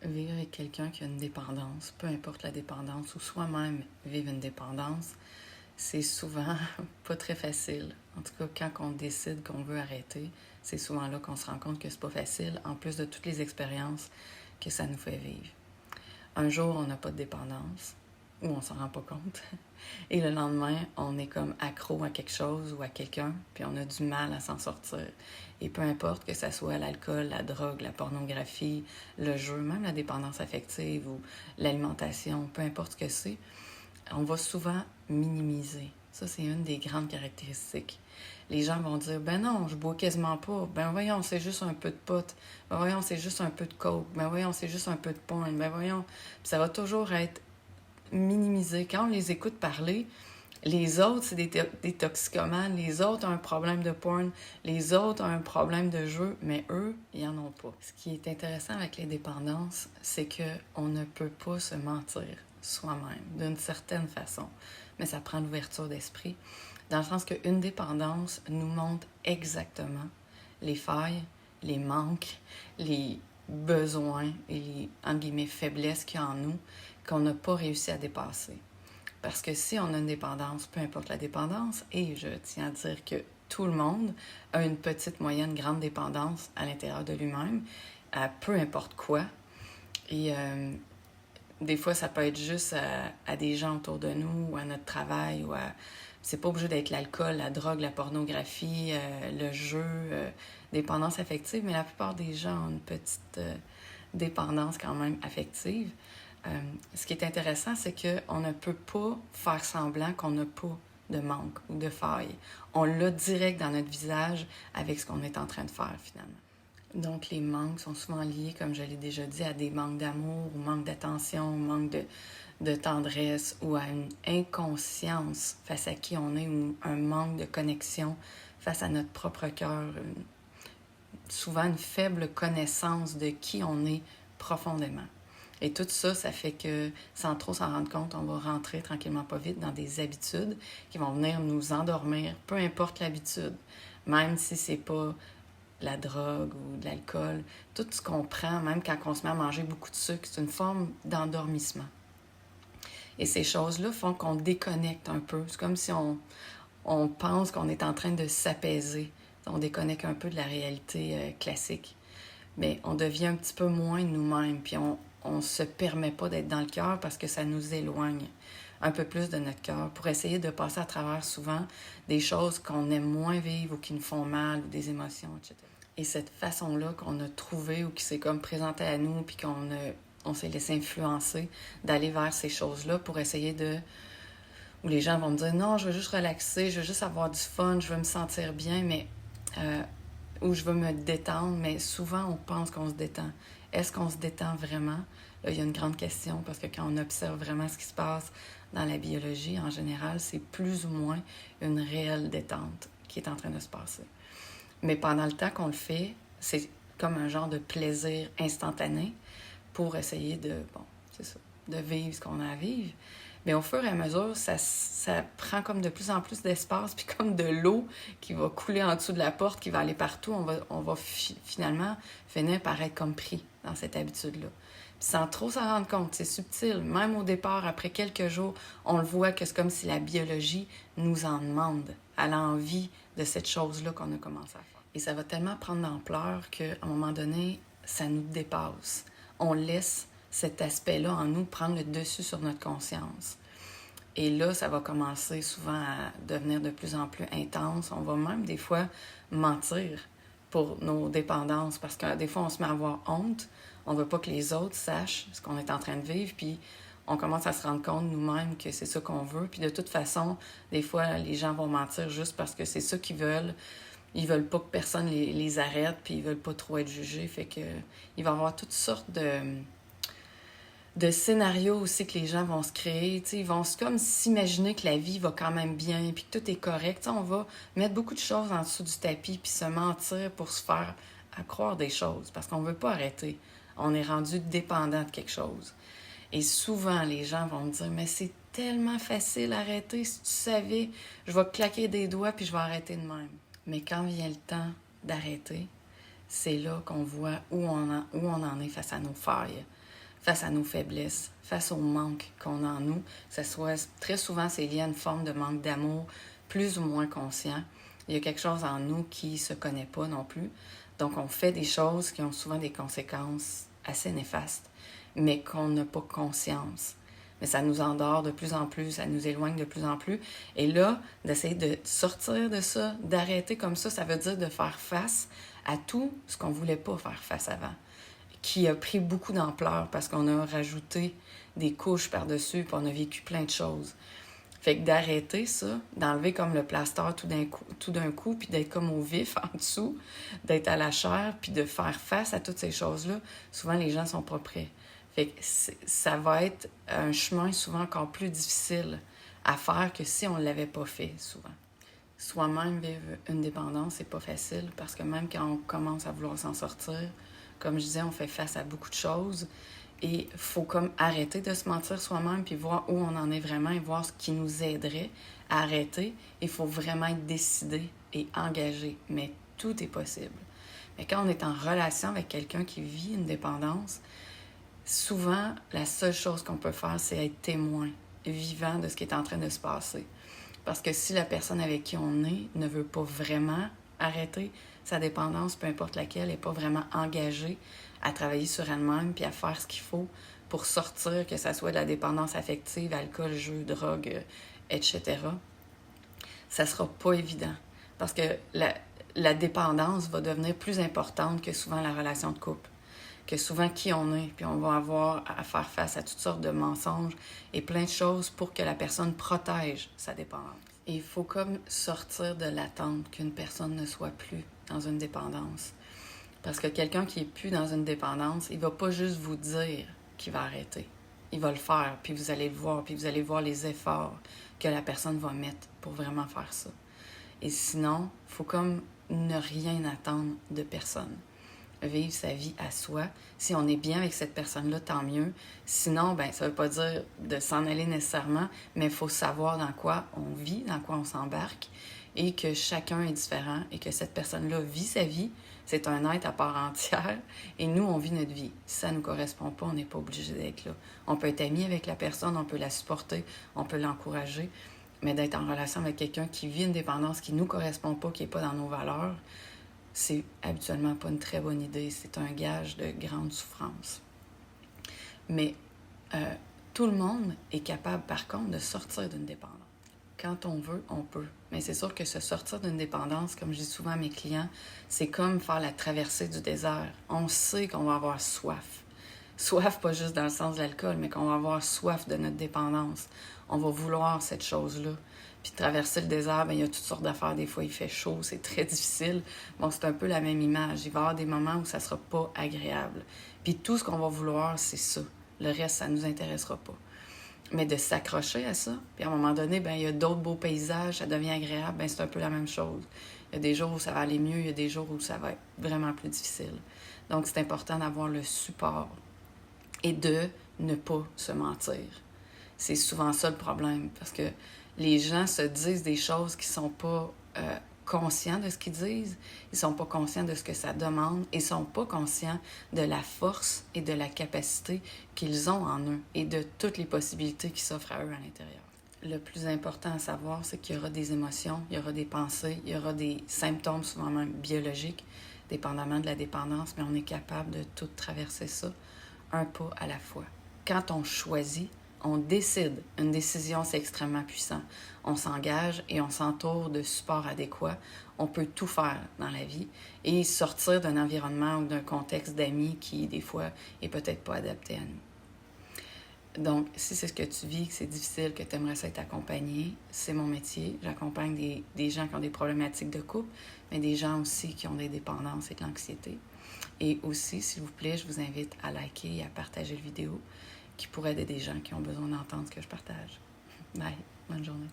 Vivre avec quelqu'un qui a une dépendance, peu importe la dépendance, ou soi-même vivre une dépendance, c'est souvent pas très facile. En tout cas, quand on décide qu'on veut arrêter, c'est souvent là qu'on se rend compte que c'est pas facile, en plus de toutes les expériences que ça nous fait vivre. Un jour, on n'a pas de dépendance, ou on s'en rend pas compte. Et le lendemain, on est comme accro à quelque chose ou à quelqu'un, puis on a du mal à s'en sortir. Et peu importe que ça soit l'alcool, la drogue, la pornographie, le jeu, même la dépendance affective ou l'alimentation, peu importe ce que c'est, on va souvent minimiser. Ça, c'est une des grandes caractéristiques. Les gens vont dire, ben non, je bois quasiment pas. Ben voyons, c'est juste un peu de pot. Ben voyons, c'est juste un peu de coke. Ben voyons, c'est juste un peu de porn. Ben voyons. Puis ça va toujours être minimisé. Quand on les écoute parler, les autres, c'est des toxicomanes. Les autres ont un problème de porn. Les autres ont un problème de jeu. Mais eux, ils n'en ont pas. Ce qui est intéressant avec les dépendances, c'est qu'on ne peut pas se mentir soi-même, d'une certaine façon. Mais ça prend l'ouverture d'esprit, dans le sens qu'une dépendance nous montre exactement les failles, les manques, les besoins et les, entre guillemets, faiblesses qu'il y a en nous qu'on n'a pas réussi à dépasser. Parce que si on a une dépendance, peu importe la dépendance, et je tiens à dire que tout le monde a une petite, moyenne, grande dépendance à l'intérieur de lui-même, à peu importe quoi. Et des fois, ça peut être juste à des gens autour de nous, ou à notre travail, ou à... C'est pas obligé d'être l'alcool, la drogue, la pornographie, le jeu, dépendance affective, mais la plupart des gens ont une petite dépendance quand même affective. Ce qui est intéressant, c'est qu'on ne peut pas faire semblant qu'on n'a pas de manque ou de faille. On l'a direct dans notre visage avec ce qu'on est en train de faire finalement. Donc les manques sont souvent liés, comme je l'ai déjà dit, à des manques d'amour, ou manque d'attention, ou manque de tendresse, ou à une inconscience face à qui on est, ou un manque de connexion face à notre propre cœur, souvent une faible connaissance de qui on est profondément. Et tout ça, ça fait que, sans trop s'en rendre compte, on va rentrer tranquillement pas vite dans des habitudes qui vont venir nous endormir, peu importe l'habitude. Même si c'est pas la drogue ou de l'alcool, tout ce qu'on prend, même quand on se met à manger beaucoup de sucre, c'est une forme d'endormissement. Et ces choses-là font qu'on déconnecte un peu. C'est comme si on pense qu'on est en train de s'apaiser. On déconnecte un peu de la réalité classique. Mais on devient un petit peu moins nous-mêmes, puis on se permet pas d'être dans le cœur parce que ça nous éloigne un peu plus de notre cœur pour essayer de passer à travers souvent des choses qu'on aime moins vivre ou qui nous font mal ou des émotions, etc. Et cette façon-là qu'on a trouvée ou qui s'est comme présentée à nous puis on s'est laissé influencer d'aller vers ces choses-là pour essayer de... Où les gens vont me dire « Non, je veux juste relaxer, je veux juste avoir du fun, je veux me sentir bien, mais... ou je veux me détendre, mais souvent on pense qu'on se détend. Est-ce qu'on se détend vraiment? Là, il y a une grande question parce que quand on observe vraiment ce qui se passe dans la biologie, en général, c'est plus ou moins une réelle détente qui est en train de se passer. Mais pendant le temps qu'on le fait, c'est comme un genre de plaisir instantané pour essayer de, bon, c'est ça, de vivre ce qu'on a à vivre. Mais au fur et à mesure, ça prend comme de plus en plus d'espace, puis comme de l'eau qui va couler en dessous de la porte, qui va aller partout, on va finalement finir par être comme pris dans cette habitude-là. Puis sans trop s'en rendre compte, c'est subtil. Même au départ, après quelques jours, on le voit que c'est comme si la biologie nous en demande. Elle a envie de cette chose-là qu'on a commencé à faire. Et ça va tellement prendre d'ampleur qu'à un moment donné, ça nous dépasse. On laisse cet aspect-là en nous prendre le dessus sur notre conscience. Et là, ça va commencer souvent à devenir de plus en plus intense. On va même des fois mentir pour nos dépendances parce que des fois, on se met à avoir honte. On ne veut pas que les autres sachent ce qu'on est en train de vivre. Puis on commence à se rendre compte nous-mêmes que c'est ça qu'on veut. Puis de toute façon, des fois, les gens vont mentir juste parce que c'est ça qu'ils veulent. Ils veulent pas que personne les arrête, puis ils veulent pas trop être jugés. Fait que il va y avoir toutes sortes de scénarios aussi que les gens vont se créer. T'sais, ils vont comme s'imaginer que la vie va quand même bien, puis que tout est correct. T'sais, on va mettre beaucoup de choses en dessous du tapis, puis se mentir pour se faire croire des choses, parce qu'on veut pas arrêter. On est rendu dépendant de quelque chose. Et souvent, les gens vont me dire « Mais c'est tellement facile à arrêter, si tu savais, je vais claquer des doigts, puis je vais arrêter de même. » Mais quand vient le temps d'arrêter, c'est là qu'on voit où on en est face à nos failles. face à nos faiblesses, face au manque qu'on a en nous. Très souvent, c'est lié à une forme de manque d'amour, plus ou moins conscient. Il y a quelque chose en nous qui ne se connaît pas non plus. Donc, on fait des choses qui ont souvent des conséquences assez néfastes, mais qu'on n'a pas conscience. Mais ça nous endort de plus en plus, ça nous éloigne de plus en plus. Et là, d'essayer de sortir de ça, d'arrêter comme ça veut dire de faire face à tout ce qu'on ne voulait pas faire face avant, qui a pris beaucoup d'ampleur parce qu'on a rajouté des couches par-dessus, puis on a vécu plein de choses. Fait que d'arrêter ça, d'enlever comme le plaster tout d'un coup, puis d'être comme au vif en dessous, d'être à la chair, puis de faire face à toutes ces choses-là, souvent les gens sont pas prêts. Fait que ça va être un chemin souvent encore plus difficile à faire que si on ne l'avait pas fait souvent. Soi-même vivre une dépendance, c'est pas facile parce que même quand on commence à vouloir s'en sortir, comme je disais, on fait face à beaucoup de choses et il faut comme arrêter de se mentir soi-même puis voir où on en est vraiment et voir ce qui nous aiderait à arrêter. Il faut vraiment être décidé et engagé, mais tout est possible. Mais quand on est en relation avec quelqu'un qui vit une dépendance, souvent, la seule chose qu'on peut faire, c'est être témoin vivant de ce qui est en train de se passer. Parce que si la personne avec qui on est ne veut pas vraiment arrêter sa dépendance, peu importe laquelle, n'est pas vraiment engagée à travailler sur elle-même puis à faire ce qu'il faut pour sortir, que ce soit de la dépendance affective, alcool, jeux, drogue, etc., ça ne sera pas évident. Parce que la dépendance va devenir plus importante que souvent la relation de couple, que souvent qui on est, puis on va avoir à faire face à toutes sortes de mensonges et plein de choses pour que la personne protège sa dépendance. Et il faut comme sortir de l'attente qu'une personne ne soit plus dans une dépendance. Parce que quelqu'un qui n'est plus dans une dépendance, il ne va pas juste vous dire qu'il va arrêter. Il va le faire, puis vous allez le voir, puis vous allez voir les efforts que la personne va mettre pour vraiment faire ça. Et sinon, il faut comme ne rien attendre de personne. Vivre sa vie à soi. Si on est bien avec cette personne-là, tant mieux. Sinon, ben ça ne veut pas dire de s'en aller nécessairement, mais il faut savoir dans quoi on vit, dans quoi on s'embarque, et que chacun est différent, et que cette personne-là vit sa vie. C'est un être à part entière, et nous, on vit notre vie. Si ça ne nous correspond pas, on n'est pas obligé d'être là. On peut être ami avec la personne, on peut la supporter, on peut l'encourager, mais d'être en relation avec quelqu'un qui vit une dépendance qui ne nous correspond pas, qui n'est pas dans nos valeurs, c'est habituellement pas une très bonne idée. C'est un gage de grande souffrance. Mais tout le monde est capable, par contre, de sortir d'une dépendance. Quand on veut, on peut. Mais c'est sûr que se sortir d'une dépendance, comme je dis souvent à mes clients, c'est comme faire la traversée du désert. On sait qu'on va avoir soif. Soif, pas juste dans le sens de l'alcool, mais qu'on va avoir soif de notre dépendance. On va vouloir cette chose-là. Puis traverser le désert, bien, il y a toutes sortes d'affaires. Des fois, il fait chaud, c'est très difficile. Bon, c'est un peu la même image. Il va y avoir des moments où ça ne sera pas agréable. Puis tout ce qu'on va vouloir, c'est ça. Le reste, ça ne nous intéressera pas. Mais de s'accrocher à ça, puis à un moment donné, bien, il y a d'autres beaux paysages, ça devient agréable, bien, c'est un peu la même chose. Il y a des jours où ça va aller mieux, il y a des jours où ça va être vraiment plus difficile. Donc, c'est important d'avoir le support et de ne pas se mentir. C'est souvent ça le problème, parce que les gens se disent des choses qui ne sont pas conscients de ce qu'ils disent, ils ne sont pas conscients de ce que ça demande, et ils ne sont pas conscients de la force et de la capacité qu'ils ont en eux et de toutes les possibilités qui s'offrent à eux à l'intérieur. Le plus important à savoir, c'est qu'il y aura des émotions, il y aura des pensées, il y aura des symptômes, souvent même biologiques, dépendamment de la dépendance, mais on est capable de tout traverser ça, un pas à la fois. Quand on choisit, on décide. Une décision, c'est extrêmement puissant. On s'engage et on s'entoure de supports adéquats. On peut tout faire dans la vie et sortir d'un environnement ou d'un contexte d'amis qui, des fois, est peut-être pas adapté à nous. Donc, si c'est ce que tu vis, que c'est difficile, que tu aimerais ça être accompagné, c'est mon métier. J'accompagne des gens qui ont des problématiques de couple, mais des gens aussi qui ont des dépendances et de l'anxiété. Et aussi, s'il vous plaît, je vous invite à liker et à partager la vidéo qui pourrait aider des gens qui ont besoin d'entendre ce que je partage. Bye. Bonne journée.